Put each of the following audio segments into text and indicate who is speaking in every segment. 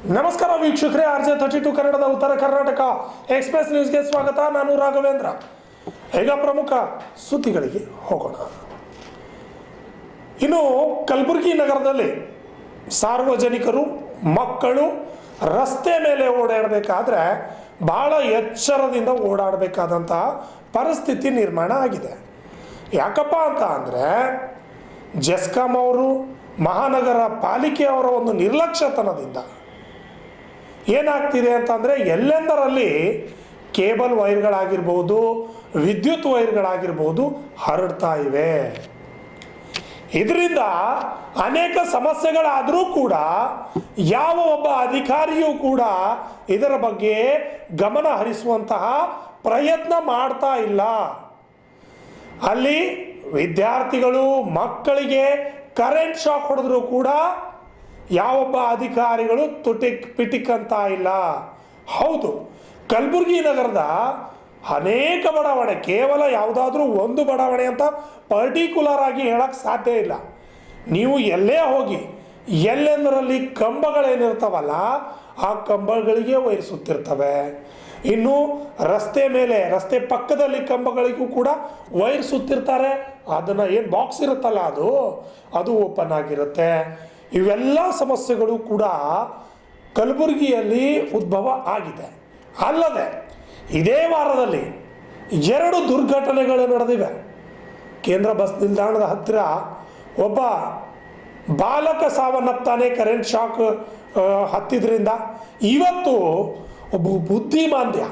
Speaker 1: ನಮಸ್ಕಾರ ವೀಕ್ಷಕರೇ, RJ32 ಕನ್ನಡದ ಉತ್ತರ ಕರ್ನಾಟಕ ಎಕ್ಸ್‌ಪ್ರೆಸ್ ನ್ಯೂಸ್ಗೆ ಸ್ವಾಗತ. ನಾನು ರಾಘವೇಂದ್ರ. ಈಗ ಪ್ರಮುಖ ಸುದ್ದಿಗಳಿಗೆ ಹೋಗೋಣ. ಇನ್ನು ಕಲಬುರಗಿ ನಗರದಲ್ಲಿ ಸಾರ್ವಜನಿಕರು, ಮಕ್ಕಳು ರಸ್ತೆ ಮೇಲೆ ಓಡಾಡಬೇಕಾದ್ರೆ ಬಹಳ ಎಚ್ಚರದಿಂದ ಓಡಾಡಬೇಕಾದಂತಹ ಪರಿಸ್ಥಿತಿ ನಿರ್ಮಾಣ ಆಗಿದೆ. ಯಾಕಪ್ಪ ಅಂತ ಅಂದರೆ ಜೆಸ್ಕಾಂ ಅವರು, ಮಹಾನಗರ ಪಾಲಿಕೆಯವರ ಒಂದು ನಿರ್ಲಕ್ಷ್ಯತನದಿಂದ ಏನಾಗ್ತಿದೆ ಅಂತಂದರೆ ಎಲ್ಲೆಂದರಲ್ಲಿ ಕೇಬಲ್ ವೈರ್ಗಳಾಗಿರ್ಬೋದು, ವಿದ್ಯುತ್ ವೈರ್ಗಳಾಗಿರ್ಬೋದು ಹರಡ್ತಾ ಇವೆ. ಇದರಿಂದ ಅನೇಕ ಸಮಸ್ಯೆಗಳಾದರೂ ಕೂಡ ಯಾವ ಒಬ್ಬ ಅಧಿಕಾರಿಯೂ ಕೂಡ ಇದರ ಬಗ್ಗೆ ಗಮನ ಹರಿಸುವಂತಹ ಪ್ರಯತ್ನ ಮಾಡ್ತಾ ಇಲ್ಲ. ಅಲ್ಲಿ ವಿದ್ಯಾರ್ಥಿಗಳು, ಮಕ್ಕಳಿಗೆ ಕರೆಂಟ್ ಶಾಕ್ ಹೊಡೆದ್ರೂ ಕೂಡ ಯಾವೊಬ್ಬ ಅಧಿಕಾರಿಗಳು ಪಿಟಿಕ್ ಅಂತ ಇಲ್ಲ. ಹೌದು, ಕಲಬುರಗಿ ನಗರದ ಅನೇಕ ಬಡಾವಣೆ, ಕೇವಲ ಯಾವುದಾದ್ರೂ ಒಂದು ಬಡಾವಣೆ ಅಂತ ಪರ್ಟಿಕ್ಯುಲರ್ ಆಗಿ ಹೇಳಕ್ಕೆ ಸಾಧ್ಯ ಇಲ್ಲ. ನೀವು ಎಲ್ಲೇ ಹೋಗಿ ಎಲ್ಲೆಂದರಲ್ಲಿ ಕಂಬಗಳೇನಿರ್ತಾವಲ್ಲ ಆ ಕಂಬಗಳಿಗೆ ವೈರಿಸುತ್ತಿರ್ತವೆ. ಇನ್ನು ರಸ್ತೆ ಮೇಲೆ, ರಸ್ತೆ ಪಕ್ಕದಲ್ಲಿ ಕಂಬಗಳಿಗೂ ಕೂಡ ವೈರ್ ಸುತ್ತಿರ್ತಾರೆ. ಅದನ್ನು ಏನು ಬಾಕ್ಸ್ ಇರುತ್ತಲ್ಲ ಅದು ಓಪನ್ ಆಗಿರುತ್ತೆ. ಇವೆಲ್ಲ ಸಮಸ್ಯೆಗಳು ಕೂಡ ಕಲಬುರಗಿಯಲ್ಲಿ ಉದ್ಭವ ಆಗಿದೆ. ಅಲ್ಲದೆ ಇದೇ ವಾರದಲ್ಲಿ 2 ದುರ್ಘಟನೆಗಳು ನಡೆದಿವೆ. ಕೇಂದ್ರ ಬಸ್ ನಿಲ್ದಾಣದ ಹತ್ತಿರ ಒಬ್ಬ ಬಾಲಕ ಸಾವನ್ನಪ್ತಾನೆ ಕರೆಂಟ್ ಶಾಕ್ ಹತ್ತಿದ್ರಿಂದ. ಇವತ್ತು ಒಬ್ಬ ಬುದ್ಧಿಮಾಂದ್ಯ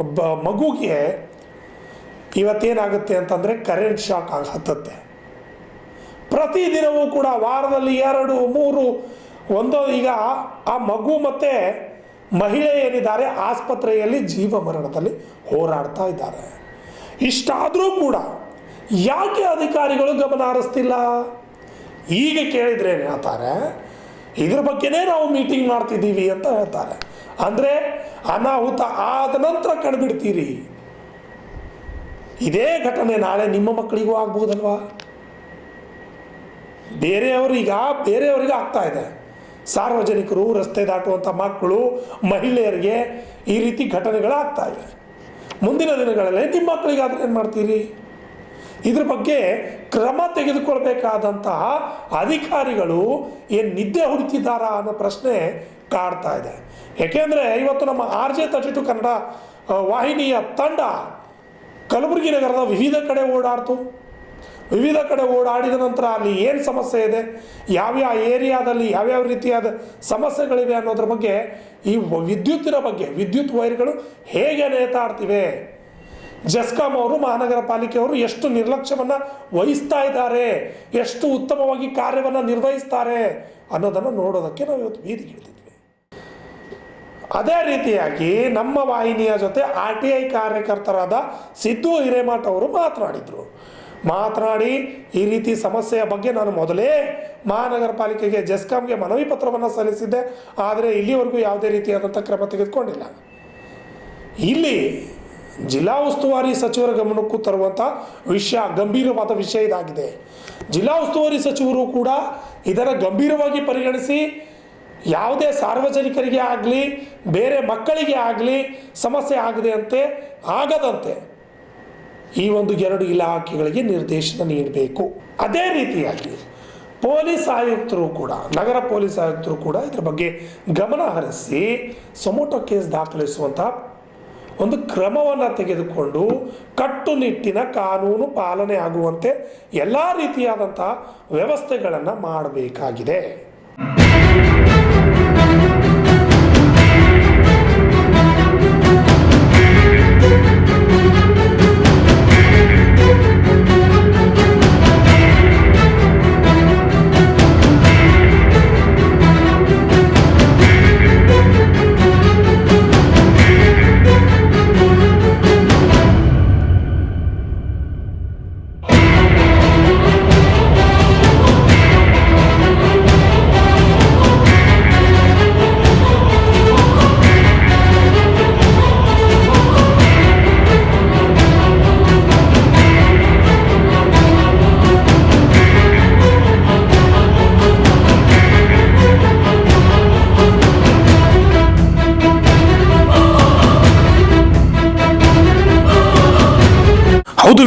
Speaker 1: ಒಬ್ಬ ಮಗುಗೆ ಇವತ್ತೇನಾಗುತ್ತೆ ಅಂತಂದರೆ ಕರೆಂಟ್ ಶಾಕ್ ಹತ್ತುತ್ತೆ. ಪ್ರತಿದಿನವೂ ಕೂಡ ವಾರದಲ್ಲಿ 2, 3 ಒಂದೋ ಈಗ ಆ ಮಗು ಮತ್ತು ಮಹಿಳೆ ಏನಿದ್ದಾರೆ ಆಸ್ಪತ್ರೆಯಲ್ಲಿ ಜೀವ ಮರಣದಲ್ಲಿ ಹೋರಾಡ್ತಾ ಇದ್ದಾರೆ. ಇಷ್ಟಾದರೂ ಕೂಡ ಯಾಕೆ ಅಧಿಕಾರಿಗಳು ಗಮನ ಹರಿಸ್ತಿಲ್ಲ? ಈಗ ಕೇಳಿದ್ರೆ ಹೇಳ್ತಾರೆ ಇದ್ರ ಬಗ್ಗೆನೇ ನಾವು ಮೀಟಿಂಗ್ ಮಾಡ್ತಿದ್ದೀವಿ ಅಂತ ಹೇಳ್ತಾರೆ. ಅಂದರೆ ಅನಾಹುತ ಆದ ನಂತರ ಕಣ್ಬಿಡ್ತೀರಿ. ಇದೇ ಘಟನೆ ನಾಳೆ ನಿಮ್ಮ ಮಕ್ಕಳಿಗೂ ಆಗ್ಬೋದಲ್ವಾ? ಬೇರೆಯವರಿಗೆ ಆಗ್ತಾ ಇದೆ. ಸಾರ್ವಜನಿಕರು, ರಸ್ತೆ ದಾಟುವಂಥ ಮಕ್ಕಳು, ಮಹಿಳೆಯರಿಗೆ ಈ ರೀತಿ ಘಟನೆಗಳಾಗ್ತಾ ಇವೆ. ಮುಂದಿನ ದಿನಗಳಲ್ಲಿ ನಿಮ್ಮ ಮಕ್ಕಳಿಗಾದ್ರೆ ಏನು ಮಾಡ್ತೀರಿ? ಇದ್ರ ಬಗ್ಗೆ ಕ್ರಮ ತೆಗೆದುಕೊಳ್ಬೇಕಾದಂತಹ ಅಧಿಕಾರಿಗಳು ಏನು ನಿದ್ದೆ ಹುಡುಕಿದ್ದಾರಾ ಅನ್ನೋ ಪ್ರಶ್ನೆ ಕಾಡ್ತಾ ಇದೆ. ಏಕೆಂದರೆ ಇವತ್ತು ನಮ್ಮ RJ32 ಕನ್ನಡ ವಾಹಿನಿಯ ತಂಡ ಕಲಬುರಗಿ ನಗರದ ವಿವಿಧ ಕಡೆ ಓಡಾಡಿದ ನಂತರ ಅಲ್ಲಿ ಏನು ಸಮಸ್ಯೆ ಇದೆ, ಯಾವ್ಯಾವ ಏರಿಯಾದಲ್ಲಿ ಯಾವ್ಯಾವ ರೀತಿಯಾದ ಸಮಸ್ಯೆಗಳಿವೆ ಅನ್ನೋದ್ರ ಬಗ್ಗೆ, ಈ ವಿದ್ಯುತ್ತಿನ ಬಗ್ಗೆ, ವಿದ್ಯುತ್ ವೈರ್ಗಳು ಹೇಗೆ ನೇತಾಡ್ತಿವೆ, ಜೆಸ್ಕಾಂ ಅವರು, ಮಹಾನಗರ ಪಾಲಿಕೆಯವರು ಎಷ್ಟು ನಿರ್ಲಕ್ಷ್ಯವನ್ನು ವಹಿಸ್ತಾ ಇದ್ದಾರೆ, ಎಷ್ಟು ಉತ್ತಮವಾಗಿ ಕಾರ್ಯವನ್ನು ನಿರ್ವಹಿಸ್ತಾರೆ ಅನ್ನೋದನ್ನು ನೋಡೋದಕ್ಕೆ ನಾವು ಇವತ್ತು ಬೀದಿಗಿಳಿದಿದ್ವಿ. ಅದೇ ರೀತಿಯಾಗಿ ನಮ್ಮ ವಾಹಿನಿಯ ಜೊತೆ RTI ಕಾರ್ಯಕರ್ತರಾದ ಸಿದ್ದು ಹಿರೇಮಠ ಅವರು ಮಾತನಾಡಿ ಈ ರೀತಿ ಸಮಸ್ಯೆಯ ಬಗ್ಗೆ ನಾನು ಮೊದಲೇ ಮಹಾನಗರ ಪಾಲಿಕೆಗೆ, ಜೆಸ್ಕಾಂಗೆ ಮನವಿ ಪತ್ರವನ್ನು ಸಲ್ಲಿಸಿದ್ದೆ. ಆದರೆ ಇಲ್ಲಿವರೆಗೂ ಯಾವುದೇ ರೀತಿಯಾದಂಥ ಕ್ರಮ ತೆಗೆದುಕೊಂಡಿಲ್ಲ. ಇಲ್ಲಿ ಜಿಲ್ಲಾ ಉಸ್ತುವಾರಿ ಸಚಿವರ ಗಮನಕ್ಕೂ ತರುವಂಥ ಗಂಭೀರವಾದ ವಿಷಯ ಇದಾಗಿದೆ. ಜಿಲ್ಲಾ ಉಸ್ತುವಾರಿ ಸಚಿವರು ಕೂಡ ಇದನ್ನು ಗಂಭೀರವಾಗಿ ಪರಿಗಣಿಸಿ ಯಾವುದೇ ಸಾರ್ವಜನಿಕರಿಗೆ ಆಗಲಿ, ಬೇರೆ ಮಕ್ಕಳಿಗೆ ಆಗಲಿ ಸಮಸ್ಯೆ ಆಗದಂತೆ ಈ ಒಂದು 2 ಇಲಾಖೆಗಳಿಗೆ ನಿರ್ದೇಶನ ನೀಡಬೇಕು. ಅದೇ ರೀತಿಯಾಗಿ ಪೊಲೀಸ್ ಆಯುಕ್ತರು ಕೂಡ, ನಗರ ಪೊಲೀಸ್ ಆಯುಕ್ತರು ಕೂಡ ಇದರ ಬಗ್ಗೆ ಗಮನ ಹರಿಸಿ ಸಮೋಟೋ ಕೇಸ್ ದಾಖಲಿಸುವಂಥ ಒಂದು ಕ್ರಮವನ್ನು ತೆಗೆದುಕೊಂಡು ಕಟ್ಟುನಿಟ್ಟಿನ ಕಾನೂನು ಪಾಲನೆ ಆಗುವಂತೆ ಎಲ್ಲ ರೀತಿಯಾದಂಥ ವ್ಯವಸ್ಥೆಗಳನ್ನು ಮಾಡಬೇಕಾಗಿದೆ.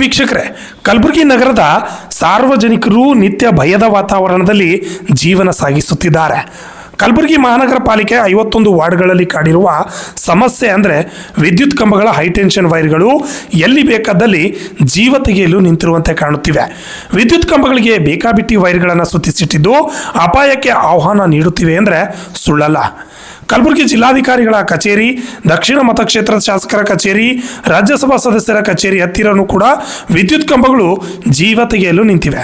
Speaker 1: ವೀಕ್ಷಕರೇ, ಕಲಬುರಗಿ ನಗರದ ಸಾರ್ವಜನಿಕರು ನಿತ್ಯ ಭಯದ ವಾತಾವರಣದಲ್ಲಿ ಜೀವನ ಸಾಗಿಸುತ್ತಿದ್ದಾರೆ. ಕಲಬುರಗಿ ಮಹಾನಗರ ಪಾಲಿಕೆ 51 ವಾರ್ಡ್ಗಳಲ್ಲಿ ಕಾಡಿರುವ ಸಮಸ್ಯೆ ಅಂದರೆ ವಿದ್ಯುತ್ ಕಂಬಗಳ ಹೈಟೆನ್ಷನ್ ವೈರ್ಗಳು ಎಲ್ಲಿ ಬೇಕಾದಲ್ಲಿ ಜೀವ ತೆಗೆಯಲು ನಿಂತಿರುವಂತೆ ಕಾಣುತ್ತಿವೆ. ವಿದ್ಯುತ್ ಕಂಬಗಳಿಗೆ ಬೇಕಾಬಿಟ್ಟಿ ವೈರ್ಗಳನ್ನು ಸುತ್ತಿಸಿಟ್ಟಿದ್ದು ಅಪಾಯಕ್ಕೆ ಆಹ್ವಾನ ನೀಡುತ್ತಿವೆ ಅಂದರೆ ಸುಳ್ಳಲ್ಲ. ಕಲಬುರಗಿ ಜಿಲ್ಲಾಧಿಕಾರಿಗಳ ಕಚೇರಿ, ದಕ್ಷಿಣ ಮತಕ್ಷೇತ್ರದ ಶಾಸಕರ ಕಚೇರಿ, ರಾಜ್ಯಸಭಾ ಸದಸ್ಯರ ಕಚೇರಿ ಹತ್ತಿರನೂ ಕೂಡ ವಿದ್ಯುತ್ ಕಂಬಗಳು ಜೀವ ತೆಗೆಯಲು ನಿಂತಿವೆ.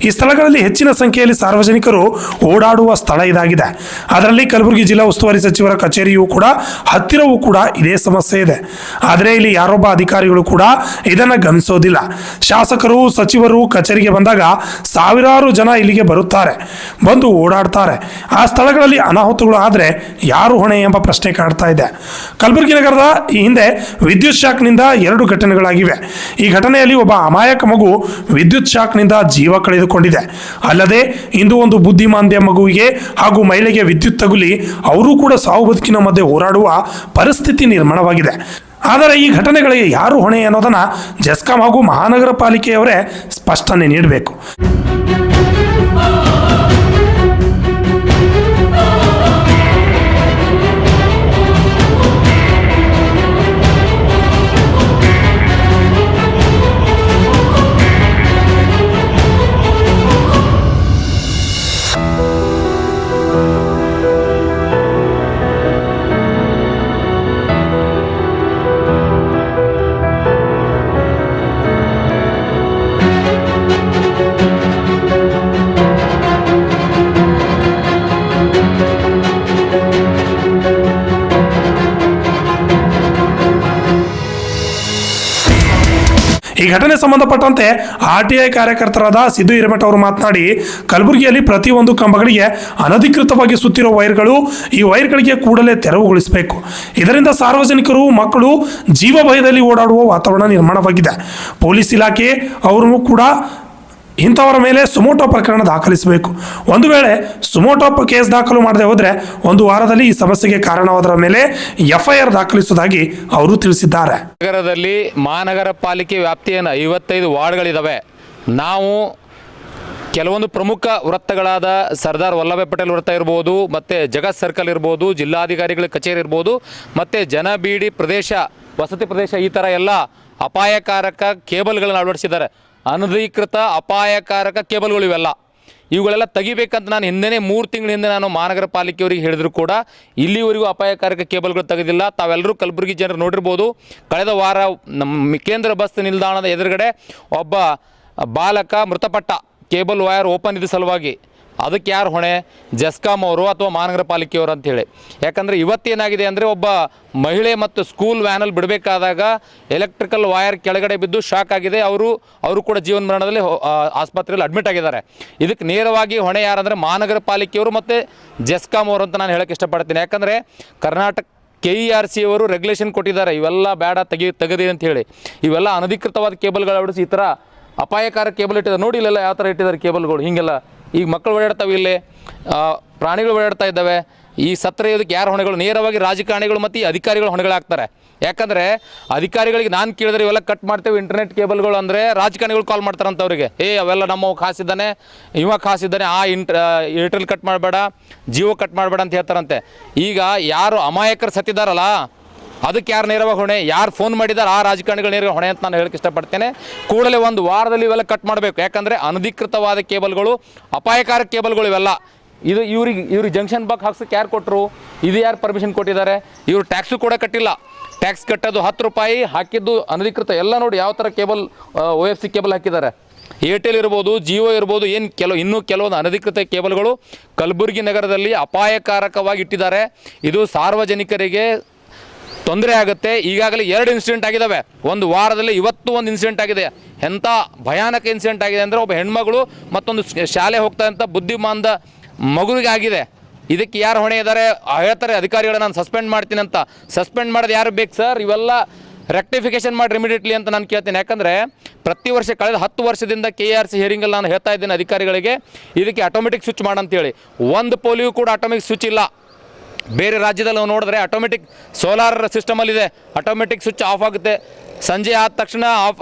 Speaker 1: ಈ ಸ್ಥಳಗಳಲ್ಲಿ ಹೆಚ್ಚಿನ ಸಂಖ್ಯೆಯಲ್ಲಿ ಸಾರ್ವಜನಿಕರು ಓಡಾಡುವ ಸ್ಥಳ ಇದಾಗಿದೆ. ಅದರಲ್ಲಿ ಕಲಬುರಗಿ ಜಿಲ್ಲಾ ಉಸ್ತುವಾರಿ ಸಚಿವರ ಕಚೇರಿಯೂ ಕೂಡ ಹತ್ತಿರವೂ ಕೂಡ ಇದೇ ಸಮಸ್ಯೆ ಇದೆ. ಆದರೆ ಇಲ್ಲಿ ಯಾರೊಬ್ಬ ಅಧಿಕಾರಿಗಳು ಕೂಡ ಇದನ್ನು ಗಮನಿಸೋದಿಲ್ಲ. ಶಾಸಕರು, ಸಚಿವರು ಕಚೇರಿಗೆ ಬಂದಾಗ ಸಾವಿರಾರು ಜನ ಇಲ್ಲಿಗೆ ಬರುತ್ತಾರೆ, ಬಂದು ಓಡಾಡ್ತಾರೆ. ಆ ಸ್ಥಳಗಳಲ್ಲಿ ಅನಾಹುತಗಳು ಆದರೆ ಯಾರು ಹೊಣೆ ಎಂಬ ಪ್ರಶ್ನೆ ಕಾಡ್ತಾ ಇದೆ. ಕಲಬುರಗಿ ನಗರದ ಈ ಹಿಂದೆ ವಿದ್ಯುತ್ ಶಾಕ್ನಿಂದ 2 ಘಟನೆಗಳಾಗಿವೆ. ಈ ಘಟನೆಯಲ್ಲಿ ಒಬ್ಬ ಅಮಾಯಕ ಮಗು ವಿದ್ಯುತ್ ಶಾಕ್ನಿಂದ ಜೀವ ಕಳೆದುಕೊಂಡಿದೆ. ಅಲ್ಲದೆ ಇಂದು ಒಂದು ಬುದ್ಧಿಮಾಂದ್ಯ ಮಗುವಿಗೆ ಹಾಗೂ ಮಹಿಳೆಗೆ ವಿದ್ಯುತ್ ತಗುಲಿ ಅವರು ಕೂಡ ಸಾವು ಬದುಕಿನ ಮಧ್ಯೆ ಹೋರಾಡುವ ಪರಿಸ್ಥಿತಿ ನಿರ್ಮಾಣವಾಗಿದೆ. ಆದರೆ ಈ ಘಟನೆಗಳಿಗೆ ಯಾರು ಹೊಣೆ ಅನ್ನೋದನ್ನ ಜೆಸ್ಕಾಂ ಹಾಗೂ ಮಹಾನಗರ ಪಾಲಿಕೆಯವರೇ ಸ್ಪಷ್ಟನೆ ನೀಡಬೇಕು. ಈ ಘಟನೆ ಸಂಬಂಧಪಟ್ಟಂತೆ RTI ಕಾರ್ಯಕರ್ತರಾದ ಸಿದ್ದು ಹಿರೇಮಠ ಅವರು ಮಾತನಾಡಿ, ಕಲಬುರಗಿಯಲ್ಲಿ ಪ್ರತಿಯೊಂದು ಕಂಬಗಳಿಗೆ ಅನಧಿಕೃತವಾಗಿ ಸುತ್ತಿರೋ ವೈರ್ಗಳು, ಈ ವೈರ್ಗಳಿಗೆ ಕೂಡಲೇ ತೆರವುಗೊಳಿಸಬೇಕು. ಇದರಿಂದ ಸಾರ್ವಜನಿಕರು, ಮಕ್ಕಳು ಜೀವ ಭಯದಲ್ಲಿ ಓಡಾಡುವ ವಾತಾವರಣ ನಿರ್ಮಾಣವಾಗಿದೆ. ಪೊಲೀಸ್ ಇಲಾಖೆ ಅವರು ಕೂಡ ಇಂಥವರ ಮೇಲೆ ಸುಮೋಟೋ ಪ್ರಕರಣ ದಾಖಲಿಸಬೇಕು. ಒಂದು ವೇಳೆ ಸುಮೋಟೋ ಕೇಸ್ ದಾಖಲು ಮಾಡದೆ ಹೋದರೆ 1 ವಾರದಲ್ಲಿ ಈ ಸಮಸ್ಯೆಗೆ ಕಾರಣವಾದರ ಮೇಲೆ FIR ದಾಖಲಿಸುವುದಾಗಿ ಅವರು ತಿಳಿಸಿದ್ದಾರೆ.
Speaker 2: ನಗರದಲ್ಲಿ ಮಹಾನಗರ ಪಾಲಿಕೆ ವ್ಯಾಪ್ತಿಯನ್ನು 55 ವಾರ್ಡ್ಗಳಿದ್ದಾವೆ. ನಾವು ಕೆಲವೊಂದು ಪ್ರಮುಖ ವೃತ್ತಗಳಾದ ಸರ್ದಾರ್ ವಲ್ಲಭಾಯ್ ಪಟೇಲ್ ವೃತ್ತ ಇರ್ಬೋದು, ಮತ್ತು ಜಗತ್ ಸರ್ಕಲ್ ಇರ್ಬೋದು, ಜಿಲ್ಲಾಧಿಕಾರಿಗಳ ಕಚೇರಿ ಇರ್ಬೋದು, ಮತ್ತು ಜನಬೀಡಿ ಪ್ರದೇಶ, ವಸತಿ ಪ್ರದೇಶ, ಈ ಥರ ಎಲ್ಲ ಅಪಾಯಕಾರಕ ಕೇಬಲ್ಗಳನ್ನು ಅಳವಡಿಸಿದ್ದಾರೆ. ಅನಧಿಕೃತ ಅಪಾಯಕಾರಕ ಕೇಬಲ್ಗಳು ಇವುಗಳೆಲ್ಲ ತೆಗಿಬೇಕಂತ ನಾನು ಹಿಂದೆ 3 ತಿಂಗಳ ಹಿಂದೆ ನಾನು ಮಹಾನಗರ ಪಾಲಿಕೆಯವರಿಗೆ ಹೇಳಿದ್ರು ಕೂಡ ಇಲ್ಲಿವರೆಗೂ ಅಪಾಯಕಾರಕ ಕೇಬಲ್ಗಳು ತೆಗೆದಿಲ್ಲ. ತಾವೆಲ್ಲರೂ ಕಲಬುರಗಿ ಜನರು ನೋಡಿರ್ಬೋದು, ಕಳೆದ ವಾರ ನಮ್ಮ ಕೇಂದ್ರ ಬಸ್ ನಿಲ್ದಾಣದ ಎದುರುಗಡೆ ಒಬ್ಬ ಬಾಲಕ ಮೃತಪಟ್ಟ, ಕೇಬಲ್ ವೈರ್ ಓಪನ್ ಇದ್ದ ಸಲುವಾಗಿ. ಅದಕ್ಕೆ ಯಾರು ಹೊಣೆ? ಜೆಸ್ಕಾಂ ಅವರು ಅಥವಾ ಮಹಾನಗರ ಪಾಲಿಕೆಯವರು ಅಂತೇಳಿ. ಯಾಕಂದರೆ ಇವತ್ತೇನಾಗಿದೆ ಅಂದರೆ, ಒಬ್ಬ ಮಹಿಳೆ ಮತ್ತು ಸ್ಕೂಲ್ ವ್ಯಾನಲ್ಲಿ ಬಿಡಬೇಕಾದಾಗ ಎಲೆಕ್ಟ್ರಿಕಲ್ ವೈರ್ ಕೆಳಗಡೆ ಬಿದ್ದು ಶಾಕ್ ಆಗಿದೆ. ಅವರು ಕೂಡ ಜೀವನ ಮರಣದಲ್ಲಿ ಆಸ್ಪತ್ರೆಯಲ್ಲಿ ಅಡ್ಮಿಟ್ ಆಗಿದ್ದಾರೆ. ಇದಕ್ಕೆ ನೇರವಾಗಿ ಹೊಣೆ ಯಾರಂದರೆ ಮಹಾನಗರ ಪಾಲಿಕೆಯವರು ಮತ್ತು ಜೆಸ್ಕಾಂ ಅವರು ಅಂತ ನಾನು ಹೇಳೋಕ್ಕೆ ಇಷ್ಟಪಡ್ತೀನಿ. ಯಾಕಂದರೆ ಕರ್ನಾಟಕ KERC ಅವರು ರೆಗ್ಯುಲೇಷನ್ ಕೊಟ್ಟಿದ್ದಾರೆ, ಇವೆಲ್ಲ ಬೇಡ ತೆಗೆದಿ ಅಂತ ಹೇಳಿ. ಇವೆಲ್ಲ ಅನಧಿಕೃತವಾದ ಕೇಬಲ್ಗಳು ಅಳವಡಿಸಿ ಈ ಥರ ಅಪಾಯಕಾರಕ ಕೇಬಲ್ ಇಟ್ಟಿದ್ದಾರೆ. ನೋಡಿ ಇಲ್ಲೆಲ್ಲ ಯಾವ ಥರ ಇಟ್ಟಿದ್ದಾರೆ ಕೇಬಲ್ಗಳು. ಹೀಗೆಲ್ಲ ಈಗ ಮಕ್ಕಳು ಓಡಾಡ್ತಾವೆ, ಇಲ್ಲಿ ಪ್ರಾಣಿಗಳು ಓಡಾಡ್ತಾ ಇದ್ದಾವೆ. ಈ ಸತ್ರ ಇದಕ್ಕೆ ಯಾರು ಹೊಣೆಗಳು? ನೇರವಾಗಿ ರಾಜಕಾರಣಿಗಳು ಮತ್ತು ಈ ಅಧಿಕಾರಿಗಳು ಹೊಣೆಗಳಾಗ್ತಾರೆ. ಯಾಕಂದರೆ ಅಧಿಕಾರಿಗಳಿಗೆ ನಾನು ಕೇಳಿದ್ರೆ ಇವೆಲ್ಲ ಕಟ್ ಮಾಡ್ತೇವೆ ಇಂಟರ್ನೆಟ್ ಕೇಬಲ್ಗಳು ಅಂದರೆ ರಾಜಕಾರಣಿಗಳು ಕಾಲ್ ಮಾಡ್ತಾರಂತ ಅವರಿಗೆ, ಅವೆಲ್ಲ ನಮ್ಮ ಖಾಸಿದ್ದಾನೆ, ಇವ ಖಾಸಿದ್ದಾನೆ, ಏರ್ಟೆಲ್ ಕಟ್ ಮಾಡಬೇಡ, ಜಿಯೋ ಕಟ್ ಮಾಡಬೇಡ ಅಂತ ಹೇಳ್ತಾರಂತೆ. ಈಗ ಯಾರು ಅಮಾಯಕರು ಸತ್ತಿದ್ದಾರಲ್ಲ, ಅದಕ್ಕೆ ಯಾರು ನೇರವಾಗಿ ಹೊಣೆ? ಯಾರು ಫೋನ್ ಮಾಡಿದ್ದಾರೆ ಆ ರಾಜಕಾರಣಿಗಳು ನೇರವಾಗಿ ಹೊಣೆ ಅಂತ ನಾನು ಹೇಳಕ್ಕೆ ಇಷ್ಟಪಡ್ತೇನೆ. ಕೂಡಲೇ 1 ವಾರದಲ್ಲಿ ಇವೆಲ್ಲ ಕಟ್ ಮಾಡಬೇಕು. ಯಾಕಂದರೆ ಅನಧಿಕೃತವಾದ ಕೇಬಲ್ಗಳು, ಅಪಾಯಕಾರಕ ಕೇಬಲ್ಗಳು ಇವೆಲ್ಲ. ಇವ್ರಿಗೆ ಜಂಕ್ಷನ್ ಬಾಕ್ಸ್ ಹಾಕ್ಸೋಕ್ಕೆ ಯಾರು ಕೊಟ್ಟರು? ಇದು ಯಾರು ಪರ್ಮಿಷನ್ ಕೊಟ್ಟಿದ್ದಾರೆ? ಇವರು ಟ್ಯಾಕ್ಸು ಕೂಡ ಕಟ್ಟಿಲ್ಲ. ಟ್ಯಾಕ್ಸ್ ಕಟ್ಟೋದು 10 ರೂಪಾಯಿ, ಹಾಕಿದ್ದು ಅನಧಿಕೃತ. ಎಲ್ಲ ನೋಡಿ ಯಾವ ಥರ ಕೇಬಲ್ OFC ಕೇಬಲ್ ಹಾಕಿದ್ದಾರೆ. ಏರ್ಟೆಲ್ ಇರ್ಬೋದು, ಜಿಯೋ ಇರ್ಬೋದು, ಇನ್ನೂ ಕೆಲವೊಂದು ಅನಧಿಕೃತ ಕೇಬಲ್ಗಳು ಕಲಬುರಗಿ ನಗರದಲ್ಲಿ ಅಪಾಯಕಾರಕವಾಗಿ ಇಟ್ಟಿದ್ದಾರೆ. ಇದು ಸಾರ್ವಜನಿಕರಿಗೆ ತೊಂದರೆ ಆಗುತ್ತೆ. ಈಗಾಗಲೇ 2 ಇನ್ಸಿಡೆಂಟ್ ಆಗಿದ್ದಾವೆ 1 ವಾರದಲ್ಲಿ. ಇವತ್ತು ಒಂದು ಇನ್ಸಿಡೆಂಟ್ ಆಗಿದೆ. ಎಂಥ ಭಯಾನಕ ಇನ್ಸಿಡೆಂಟ್ ಆಗಿದೆ ಅಂದರೆ, ಒಬ್ಬ ಹೆಣ್ಮಗಳು ಮತ್ತೊಂದು ಶಾಲೆ ಹೋಗ್ತಾ ಅಂತ ಬುದ್ಧಿಮಾಂದ ಮಗುವಿಗೆ ಆಗಿದೆ. ಇದಕ್ಕೆ ಯಾರು ಹೊಣೆ ಇದ್ದಾರೆ? ಹೇಳ್ತಾರೆ ಅಧಿಕಾರಿಗಳು, ನಾನು ಸಸ್ಪೆಂಡ್ ಮಾಡ್ತೀನಿ ಅಂತ. ಸಸ್ಪೆಂಡ್ ಮಾಡೋದು ಯಾರು ಬೇಕು ಸರ್? ಇವೆಲ್ಲ ರೆಕ್ಟಿಫಿಕೇಷನ್ ಮಾಡಿ ಇಮಿಡಿಯೇಟ್ಲಿ ಅಂತ ನಾನು ಕೇಳ್ತೀನಿ. ಯಾಕಂದರೆ ಪ್ರತಿ ವರ್ಷ ಕಳೆದ 10 ವರ್ಷದಿಂದ KERC ಹಿಯರಿಂಗಲ್ಲಿ ನಾನು ಹೇಳ್ತಾ ಇದ್ದೀನಿ ಅಧಿಕಾರಿಗಳಿಗೆ, ಇದಕ್ಕೆ ಆಟೋಮೆಟಿಕ್ ಸ್ವಿಚ್ ಮಾಡಂತೇಳಿ. ಒಂದು ಪೋಲಿಯೂ ಕೂಡ ಆಟೋಮೆಟಿಕ್ ಸ್ವಿಚ್ ಇಲ್ಲ. ಬೇರೆ ರಾಜ್ಯದಲ್ಲಿ ನಾವು ನೋಡಿದ್ರೆ ಆಟೋಮೆಟಿಕ್ ಸೋಲಾರ್ ಸಿಸ್ಟಮಲ್ಲಿದೆ, ಆಟೋಮೆಟಿಕ್ ಸ್ವಿಚ್ ಆಫ್ ಆಗುತ್ತೆ, ಸಂಜೆ ಆದ ತಕ್ಷಣ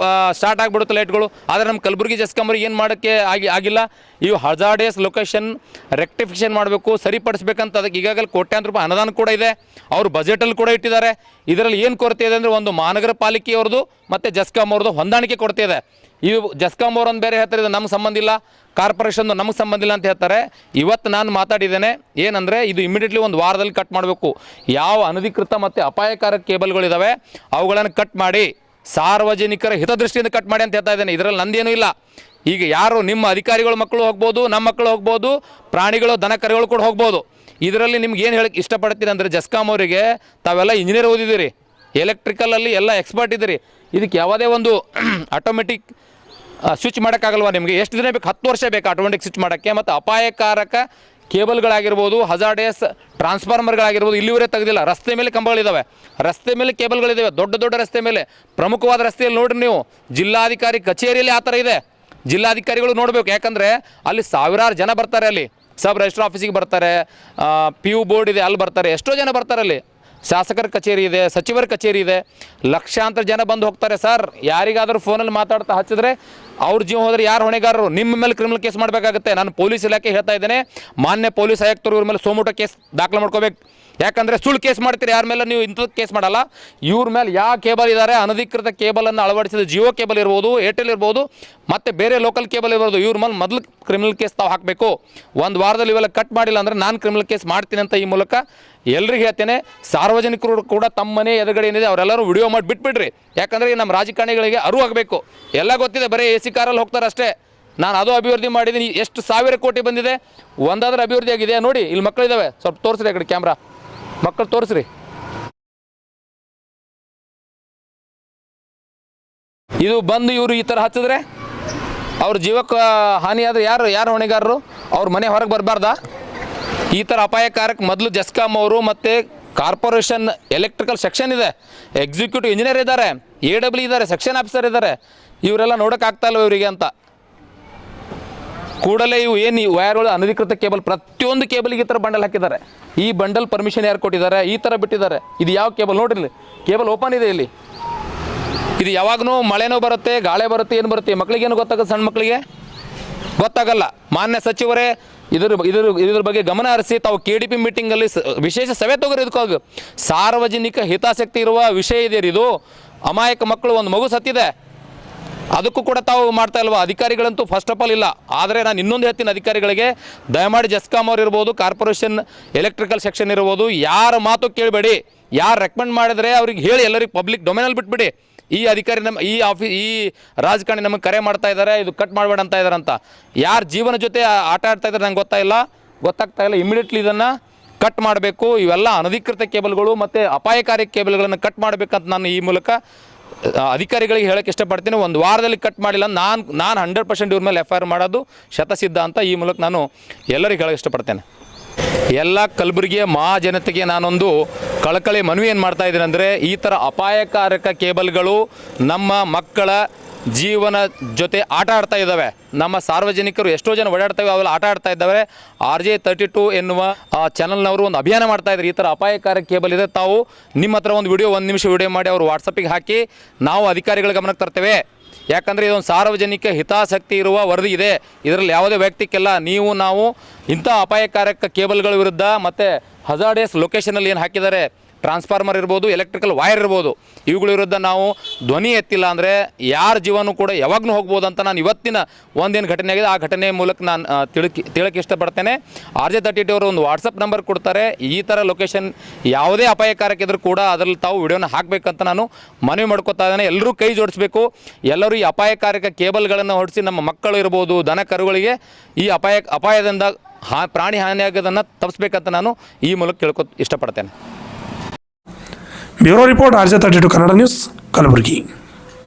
Speaker 2: ಸ್ಟಾರ್ಟ್ ಆಗಿಬಿಡುತ್ತೆ ಲೈಟ್ಗಳು. ಆದರೆ ನಮ್ಮ ಕಲಬುರಗಿ ಜಸ್ಕಾಂಬರಿಗೆ ಏನು ಮಾಡೋಕ್ಕೆ ಆಗಿಲ್ಲ. ಇವು ಹಜಾರ್ಡಿಯಸ್ ಲೊಕೇಶನ್ ರೆಕ್ಟಿಫಿಕೇಷನ್ ಮಾಡಬೇಕು, ಸರಿಪಡಿಸ್ಬೇಕಂತ ಅದಕ್ಕೆ ಈಗಾಗಲೇ ಕೋಟ್ಯಾಂತರ ರೂಪಾಯಿ ಅನುದಾನ ಕೂಡ ಇದೆ, ಅವರು ಬಜೆಟಲ್ಲಿ ಕೂಡ ಇಟ್ಟಿದ್ದಾರೆ. ಇದರಲ್ಲಿ ಏನು ಕೊರತೆ ಇದೆ ಅಂದರೆ ಒಂದು ಮಹಾನಗರ ಪಾಲಿಕೆಯವ್ರದ್ದು ಮತ್ತು ಜಸ್ಕಾಂ ಅವ್ರದ್ದು ಹೊಂದಾಣಿಕೆ ಕೊರತೆ ಇದೆ. ಇವು ಜಸ್ಕಾಂ ಅವ್ರೊಂದು ಬೇರೆ ಹೇಳ್ತಾರೆ, ಇದು ನಮ್ಗೆ ಸಂಬಂಧ ಇಲ್ಲ, ಕಾರ್ಪೊರೇಷನ್ದು ನಮಗೆ ಸಂಬಂಧ ಇಲ್ಲ ಅಂತ ಹೇಳ್ತಾರೆ. ಇವತ್ತು ನಾನು ಮಾತಾಡಿದ್ದೇನೆ ಏನಂದರೆ ಇದು ಇಮಿಡಿಯೇಟ್ಲಿ ಒಂದು ವಾರದಲ್ಲಿ ಕಟ್ ಮಾಡಬೇಕು. ಯಾವ ಅನಧಿಕೃತ ಮತ್ತು ಅಪಾಯಕಾರಕ ಕೇಬಲ್ಗಳಿದ್ದಾವೆ ಅವುಗಳನ್ನು ಕಟ್ ಮಾಡಿ ಸಾರ್ವಜನಿಕರ ಹಿತದೃಷ್ಟಿಯಿಂದ ಕಟ್ ಮಾಡಿ ಅಂತ ಹೇಳ್ತಾ ಇದ್ದೇನೆ. ಇದರಲ್ಲಿ ನಂದೇನೂ ಇಲ್ಲ. ಈಗ ಯಾರು ನಿಮ್ಮ ಅಧಿಕಾರಿಗಳ ಮಕ್ಕಳು ಹೋಗ್ಬೋದು, ನಮ್ಮ ಮಕ್ಕಳು ಹೋಗ್ಬೋದು, ಪ್ರಾಣಿಗಳು ದನ ಕರುಗಳು ಕೂಡ ಹೋಗ್ಬೋದು. ಇದರಲ್ಲಿ ನಿಮ್ಗೆ ಏನು ಹೇಳಕ್ಕೆ ಇಷ್ಟಪಡ್ತೀನಿ ಅಂದರೆ ಜಸ್ಕಾಂ ಅವರಿಗೆ ತಾವೆಲ್ಲ ಇಂಜಿನಿಯರ್ ಓದಿದ್ದೀರಿ, ಎಲೆಕ್ಟ್ರಿಕಲಲ್ಲಿ ಎಲ್ಲ ಎಕ್ಸ್ಪರ್ಟ್ ಇದ್ದೀರಿ. ಇದಕ್ಕೆ ಯಾವುದೇ ಒಂದು ಆಟೋಮೆಟಿಕ್ ಸ್ವಿಚ್ ಮಾಡೋಕ್ಕಾಗಲ್ವಾ ನಿಮಗೆ? ಎಷ್ಟು ದಿನ ಬೇಕು? 10 ವರ್ಷ ಬೇಕು ಆಟೋಮೆಟಿಕ್ ಸ್ವಿಚ್ ಮಾಡೋಕ್ಕೆ. ಮತ್ತು ಅಪಾಯಕಾರಕ ಕೇಬಲ್ಗಳಾಗಿರ್ಬೋದು, ಹಜಾರ್ಡಿಯಸ್ ಟ್ರಾನ್ಸ್ಫಾರ್ಮರ್ಗಳಾಗಿರ್ಬೋದು ಇಲ್ಲಿವರೇ ತೆಗೆದಿಲ್ಲ. ರಸ್ತೆ ಮೇಲೆ ಕಂಬಗಳಿದ್ದಾವೆ, ರಸ್ತೆ ಮೇಲೆ ಕೇಬಲ್ಗಳಿದ್ದಾವೆ, ದೊಡ್ಡ ದೊಡ್ಡ ರಸ್ತೆ ಮೇಲೆ, ಪ್ರಮುಖವಾದ ರಸ್ತೆಯಲ್ಲಿ ನೋಡಿರಿ ನೀವು. ಜಿಲ್ಲಾಧಿಕಾರಿ ಕಚೇರಿಯಲ್ಲಿ ಆ ಥರ ಇದೆ. ಜಿಲ್ಲಾಧಿಕಾರಿಗಳು ನೋಡಬೇಕು, ಯಾಕಂದರೆ ಅಲ್ಲಿ ಸಾವಿರಾರು ಜನ ಬರ್ತಾರೆ. ಅಲ್ಲಿ ಸಬ್ ರಿಜಿಸ್ಟ್ರ್ ಆಫೀಸಿಗೆ ಬರ್ತಾರೆ, PU ಬೋರ್ಡ್ ಇದೆ ಅಲ್ಲಿ ಬರ್ತಾರೆ, ಎಷ್ಟೋ ಜನ ಬರ್ತಾರೆ. ಅಲ್ಲಿ ಶಾಸಕರ ಕಚೇರಿ ಇದೆ, ಸಚಿವರ ಕಚೇರಿ ಇದೆ, ಲಕ್ಷಾಂತರ ಜನ ಬಂದು ಹೋಗ್ತಾರೆ. ಸರ್, ಯಾರಿಗಾದರೂ ಫೋನಲ್ಲಿ ಮಾತಾಡ್ತಾ ಹಚ್ಚಿದ್ರೆ ಅವ್ರ ಜೀವ ಹೋದರೆ ಯಾರು ಹೊಣೆಗಾರರು? ನಿಮ್ಮ ಮೇಲೆ ಕ್ರಿಮಿನಲ್ ಕೇಸ್ ಮಾಡಬೇಕಾಗುತ್ತೆ. ನಾನು ಪೊಲೀಸ್ ಇಲಾಖೆ ಹೇಳ್ತಾ ಇದ್ದೇನೆ, ಮಾನ್ಯ ಪೊಲೀಸ್ ಆಯುಕ್ತರು ಇವ್ರ ಮೇಲೆ ಸೋಮೋಟೋ ಕೇಸ್ ದಾಖಲೆ ಮಾಡ್ಕೋಬೇಕು. ಯಾಕಂದರೆ ಸುಳ್ಳು ಕೇಸ್ ಮಾಡ್ತೀರಿ, ಯಾರ ಮೇಲೆ ನೀವು ಇಂಥದ್ದು ಕೇಸ್ ಮಾಡಲ್ಲ. ಇವ್ರ ಮೇಲೆ ಯಾವ ಕೇಬಲ್ ಇದ್ದಾರೆ, ಅನಧಿಕೃತ ಕೇಬಲನ್ನು ಅಳವಡಿಸಿದ ಜಿಯೋ ಕೇಬಲ್ ಇರ್ಬೋದು, ಏರ್ಟೆಲ್ ಇರ್ಬೋದು, ಮತ್ತು ಬೇರೆ ಲೋಕಲ್ ಕೇಬಲ್ ಇರ್ಬೋದು, ಇವ್ರ ಮೇಲೆ ಮೊದಲು ಕ್ರಿಮಿನಲ್ ಕೇಸ್ ತಾವು ಹಾಕಬೇಕು. ಒಂದು ವಾರದಲ್ಲಿ ಇವೆಲ್ಲ ಕಟ್ ಮಾಡಿಲ್ಲ ಅಂದರೆ ನಾನು ಕ್ರಿಮಿನಲ್ ಕೇಸ್ ಮಾಡ್ತೀನಿ ಅಂತ ಈ ಮೂಲಕ ಎಲ್ರಿಗೆ ಹೇಳ್ತೇನೆ. ಸಾರ್ವಜನಿಕರು ಕೂಡ ತಮ್ಮ ಮನೆ ಎದುರುಗಡೆ ಏನಿದೆ ಅವರೆಲ್ಲರೂ ವಿಡಿಯೋ ಮಾಡಿ ಬಿಟ್ಬಿಡ್ರಿ. ಯಾಕಂದರೆ ನಮ್ಮ ರಾಜಕಾರಣಿಗಳಿಗೆ ಅರಿವಾಗಬೇಕು. ಎಲ್ಲ ಗೊತ್ತಿದೆ, ಬರೀ AC ಕಾರಲ್ಲಿ ಹೋಗ್ತಾರೆ ಅಷ್ಟೇ. ನಾನು ಅದು ಅಭಿವೃದ್ಧಿ ಮಾಡಿದ್ದೀನಿ, ಎಷ್ಟು ಸಾವಿರ ಕೋಟಿ ಬಂದಿದೆ, ಒಂದಾದ್ರೂ ಅಭಿವೃದ್ಧಿ ಆಗಿದೆ ನೋಡಿ. ಇಲ್ಲಿ ಮಕ್ಕಳಿದ್ದಾವೆ, ಸ್ವಲ್ಪ ತೋರಿಸ್ರಿ ಆ ಕಡೆ ಕ್ಯಾಮ್ರಾ, ಮಕ್ಕಳು ತೋರಿಸ್ರಿ. ಇದು ಬಂದು ಇವರು ಈ ಥರ ಹಚ್ಚಿದ್ರೆ ಅವ್ರ ಜೀವಕ್ಕೆ ಹಾನಿ ಆದರೆ ಯಾರು ಹೊಣೆಗಾರರು? ಅವ್ರ ಮನೆ ಹೊರಗೆ ಬರಬಾರ್ದಾ? ಈ ಥರ ಅಪಾಯಕಾರಕ ಮೊದಲು ಜಸ್ಕಾಂ ಅವರು ಮತ್ತು ಕಾರ್ಪೊರೇಷನ್ ಎಲೆಕ್ಟ್ರಿಕಲ್ ಸೆಕ್ಷನ್ ಇದೆ, ಎಕ್ಸಿಕ್ಯೂಟಿವ್ ಇಂಜಿನಿಯರ್ ಇದ್ದಾರೆ, AW ಇದ್ದಾರೆ, ಸೆಕ್ಷನ್ ಆಫೀಸರ್ ಇದ್ದಾರೆ, ಇವರೆಲ್ಲ ನೋಡೋಕ್ಕಾಗ್ತಾ ಇಲ್ಲ ಇವರಿಗೆ ಅಂತ ಕೂಡಲೇ ಇವು ಏನು ಈ ವೈರ್ಗಳು ಅನಧಿಕೃತ ಕೇಬಲ್ ಪ್ರತಿಯೊಂದು ಕೇಬಲ್ಗೆ ಈ ಥರ ಬಂಡಲ್ ಹಾಕಿದ್ದಾರೆ. ಈ ಬಂಡಲ್ ಪರ್ಮಿಷನ್ ಯಾರು ಕೊಟ್ಟಿದ್ದಾರೆ? ಈ ಥರ ಬಿಟ್ಟಿದ್ದಾರೆ. ಇದು ಯಾವ ಕೇಬಲ್ ನೋಡ್ರಿ, ಇಲ್ಲಿ ಕೇಬಲ್ ಓಪನ್ ಇದೆ. ಇಲ್ಲಿ ಇದು ಯಾವಾಗೂ ಮಳೆನೂ ಬರುತ್ತೆ, ಗಾಳಿ ಬರುತ್ತೆ, ಏನು ಬರುತ್ತೆ, ಮಕ್ಕಳಿಗೇನು ಗೊತ್ತಾಗುತ್ತೆ? ಸಣ್ಣ ಮಕ್ಕಳಿಗೆ ಗೊತ್ತಾಗಲ್ಲ. ಮಾನ್ಯ ಸಚಿವರೇ ಇದ್ರ ಬಗ್ಗೆ ಗಮನ ಹರಿಸಿ ತಾವು KDP ಮೀಟಿಂಗಲ್ಲಿ ವಿಶೇಷ ಸಭೆ ತಗೋರಿ. ಇದಕ್ಕಾಗ ಸಾರ್ವಜನಿಕ ಹಿತಾಸಕ್ತಿ ಇರುವ ವಿಷಯ ಇದೆ. ಇದು ಅಮಾಯಕ ಮಕ್ಕಳು, ಒಂದು ಮಗು ಸತ್ತಿದೆ, ಅದಕ್ಕೂ ಕೂಡ ತಾವು ಮಾಡ್ತಾ ಇಲ್ವಾ? ಅಧಿಕಾರಿಗಳಂತೂ ಫಸ್ಟ್ ಆಫ್ ಆಲ್ ಇಲ್ಲ. ಆದರೆ ನಾನು ಇನ್ನೊಂದು ಹೇಳ್ತೀನಿ ಅಧಿಕಾರಿಗಳಿಗೆ, ದಯಮಾಡಿ ಜಸ್ಕಾಂ ಅವ್ರು ಇರ್ಬೋದು, ಕಾರ್ಪೊರೇಷನ್ ಎಲೆಕ್ಟ್ರಿಕಲ್ ಸೆಕ್ಷನ್ ಇರ್ಬೋದು, ಯಾರ ಮಾತು ಕೇಳಬೇಡಿ. ಯಾರು ರೆಕಮೆಂಡ್ ಮಾಡಿದರೆ ಅವ್ರಿಗೆ ಹೇಳಿ, ಎಲ್ಲರಿಗೆ ಪಬ್ಲಿಕ್ ಡೊಮೇನಲ್ಲಿ ಬಿಟ್ಬಿಡಿ. ಈ ಅಧಿಕಾರಿ ಈ ರಾಜಕಾರಣಿ ನಮಗೆ ಕರೆ ಮಾಡ್ತಾ ಇದ್ದಾರೆ, ಇದು ಕಟ್ ಮಾಡಬೇಡ ಅಂತ ಇದ್ದಾರೆ ಅಂತ. ಯಾರು ಜೀವನ ಜೊತೆ ಆಟ ಆಡ್ತಾ ಇದ್ದಾರೆ ನಂಗೆ ಗೊತ್ತಾಗ್ತಾ ಇಲ್ಲ. ಇಮಿಡಿಯೇಟ್ಲಿ ಇದನ್ನು ಕಟ್ ಮಾಡಬೇಕು. ಇವೆಲ್ಲ ಅನಧಿಕೃತ ಕೇಬಲ್ಗಳು ಮತ್ತು ಅಪಾಯಕಾರಿ ಕೇಬಲ್ಗಳನ್ನು ಕಟ್ ಮಾಡಬೇಕಂತ ನಾನು ಈ ಮೂಲಕ ಅಧಿಕಾರಿಗಳಿಗೆ ಹೇಳಕ್ಕೆ ಇಷ್ಟಪಡ್ತೀನಿ. ಒಂದು ವಾರದಲ್ಲಿ ಕಟ್ ಮಾಡಿಲ್ಲ ನಾನು 100% ಇವ್ರ ಮೇಲೆ FIR ಮಾಡೋದು ಶತಸಿದ್ಧ ಅಂತ ಈ ಮೂಲಕ ನಾನು ಎಲ್ಲರಿಗೆ ಹೇಳಕ್ಕೆ ಇಷ್ಟಪಡ್ತೇನೆ. ಎಲ್ಲ ಕಲಬುರಗಿಯ ಮಹಾಜನತೆಗೆ ನಾನೊಂದು ಕಳಕಳಿ ಮನವಿ ಏನು ಮಾಡ್ತಾ ಇದ್ದೀನಿ ಅಂದರೆ, ಈ ಥರ ಅಪಾಯಕಾರಕ ಕೇಬಲ್ಗಳು ನಮ್ಮ ಮಕ್ಕಳ ಜೀವನ ಜೊತೆ ಆಟ ಆಡ್ತಾ ಇದ್ದಾವೆ. ನಮ್ಮ ಸಾರ್ವಜನಿಕರು ಎಷ್ಟೋ ಜನ ಓಡಾಡ್ತವೆ, ಅವೆಲ್ಲ ಆಟ ಆಡ್ತಾ ಇದ್ದಾವೆ. RJ32 ಎನ್ನುವ ಚಾನಲ್ನವರು ಒಂದು ಅಭಿಯಾನ ಮಾಡ್ತಾ ಇದ್ದಾರೆ. ಈ ಥರ ಅಪಾಯಕಾರಕ ಕೇಬಲ್ ಇದೆ, ತಾವು ನಿಮ್ಮ ಹತ್ರ ಒಂದು ವಿಡಿಯೋ 1 ನಿಮಿಷ ವಿಡಿಯೋ ಮಾಡಿ ಅವರು ವಾಟ್ಸಪ್ಪಿಗೆ ಹಾಕಿ ನಾವು ಅಧಿಕಾರಿಗಳ ಗಮನಕ್ಕೆ ತರ್ತೇವೆ. ಯಾಕಂದರೆ ಇದೊಂದು ಸಾರ್ವಜನಿಕ ಹಿತಾಸಕ್ತಿ ಇರುವ ವರದಿ ಇದೆ. ಇದರಲ್ಲಿ ಯಾವುದೇ ವ್ಯಕ್ತಿಕ್ಕೆಲ್ಲ ನಾವು ಇಂಥ ಅಪಾಯಕಾರಕ ಕೇಬಲ್ಗಳ ವಿರುದ್ಧ ಮತ್ತು ಹಜಾರ್ಡಿಯಸ್ ಲೊಕೇಶನಲ್ಲಿ ಏನು ಹಾಕಿದ್ದಾರೆ, ಟ್ರಾನ್ಸ್ಫಾರ್ಮರ್ ಇರ್ಬೋದು, ಎಲೆಕ್ಟ್ರಿಕಲ್ ವೈರ್ ಇರ್ಬೋದು, ಇವುಗಳ ವಿರುದ್ಧ ನಾವು ಧ್ವನಿ ಎತ್ತಿಲ್ಲ ಅಂದರೆ ಯಾರ ಜೀವನೂ ಕೂಡ ಯಾವಾಗಲೂ ಹೋಗ್ಬೋದು ಅಂತ ನಾನು ಇವತ್ತಿನ ಒಂದೇನು ಘಟನೆ ಆಗಿದೆ ಆ ಘಟನೆಯ ಮೂಲಕ ನಾನು ತಿಳಕ್ಕೆ ಇಷ್ಟಪಡ್ತೇನೆ. RJ32 ಅವರು ಒಂದು ವಾಟ್ಸಪ್ ನಂಬರ್ ಕೊಡ್ತಾರೆ. ಈ ಥರ ಲೊಕೇಶನ್ ಯಾವುದೇ ಅಪಾಯಕಾರಕ ಇದ್ರೂ ಕೂಡ ಅದರಲ್ಲಿ ತಾವು ವಿಡಿಯೋನ ಹಾಕಬೇಕಂತ ನಾನು ಮನವಿ ಮಾಡ್ಕೊತಾ ಇದ್ದೇನೆ. ಎಲ್ಲರೂ ಕೈ ಜೋಡಿಸ್ಬೇಕು. ಎಲ್ಲರೂ ಈ ಅಪಾಯಕಾರಕ ಕೇಬಲ್ಗಳನ್ನು ಹೊಡಿಸಿ ನಮ್ಮ ಮಕ್ಕಳು ಇರ್ಬೋದು, ದನ ಕರುಗಳಿಗೆ ಈ ಅಪಾಯದಿಂದ ಪ್ರಾಣಿ ಹಾನಿಯಾಗೋದನ್ನು ತಪ್ಪಿಸ್ಬೇಕಂತ ನಾನು ಈ ಮೂಲಕ ಇಷ್ಟಪಡ್ತೇನೆ.
Speaker 1: Bureau report RJ32 Kannada news, Kalaburagi.